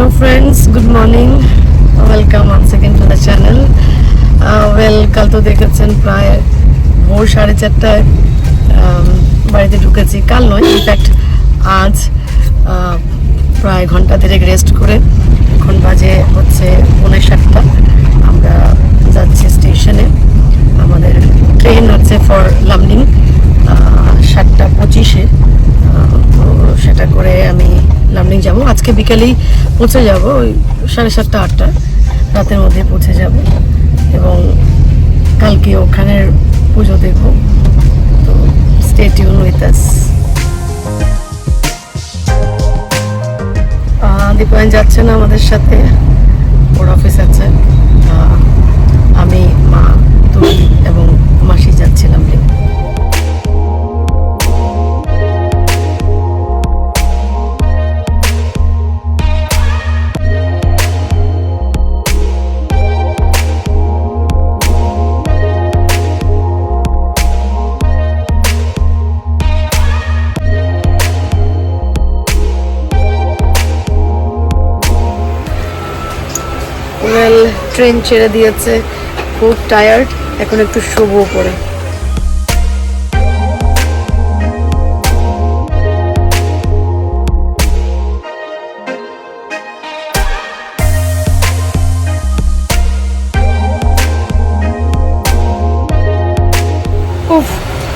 Hello friends, good morning. Welcome once again to the channel. কাল তো দেখেছেন প্রায় ভোর 4:30টায় বাড়িতে ঢুকেছি। কাল নয়, ইনফ্যাক্ট আজ প্রায় ঘন্টা দেড়েক রেস্ট করে এখন বাজে হচ্ছে 7:45। আমরা যাচ্ছি স্টেশনে। আমাদের ট্রেন আছে ফর লামডিং 7:25-এ। তো সেটা করে আমি লামডিং যাব। আজকে বিকেলেই পৌঁছে যাব, ওই 7:30 8টা রাতের মধ্যে পৌঁছে যাব এবং কালকে ওখানের পুজো দেখব। তো stay tune with us. Dipayan যাচ্ছে না আমাদের সাথে, ওর অফিস আছে। আমি, মা, তুই এবং মাসি যাচ্ছিলাম। ট্রেন ছেড়ে দিয়েছে, খুব টায়ার্ড, এখন একটু শোবো পরে।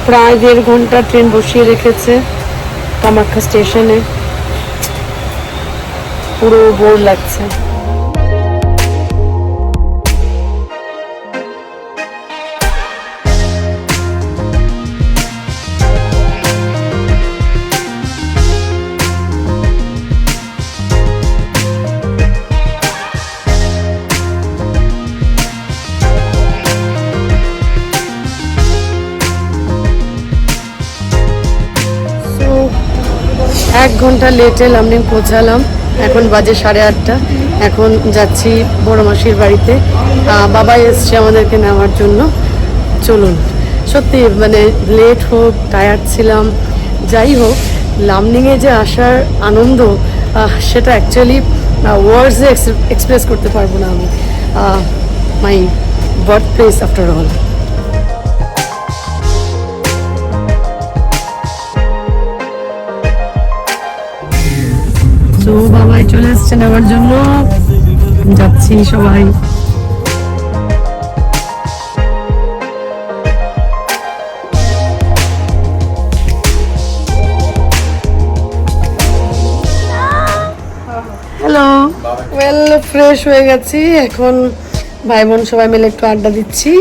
প্রায় 1.5 ঘন্টা ট্রেন বসিয়ে রেখেছে কামাখ্যা স্টেশনে, পুরো বোর লাগছে। এক ঘন্টা লেটে লামডিং পৌঁছালাম। এখন বাজে 8:30। এখন যাচ্ছি বড় মাসির বাড়িতে। বাবা এসছে আমাদেরকে নেওয়ার জন্য। চলুন, সত্যি মানে লেট হোক, টায়ার্ড ছিলাম, যাই হোক, লামডিংয়ে যে আসার আনন্দ সেটা অ্যাকচুয়ালি ওয়ার্ডসে এক্সপ্রেস করতে পারবো না আমি। মাই বার্থ প্লেস আফটার অল। তো বাবাই চলে এসছে নেওয়ার জন্য, যাচ্ছি সবাই। হ্যালো, ফ্রেশ হয়ে গেছি। এখন ভাই বোন সবাই মিলে একটু আড্ডা দিচ্ছি।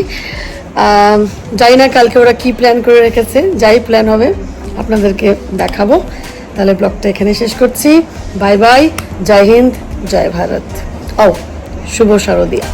জানি না কালকে ওরা কি প্ল্যান করে রেখেছে, যাই প্ল্যান হবে আপনাদেরকে দেখাবো। তাহলে ব্লগটা এখানে শেষ করছি। বাই বাই, জয় হিন্দ, জয় ভারত। শুভ শারদীয়া।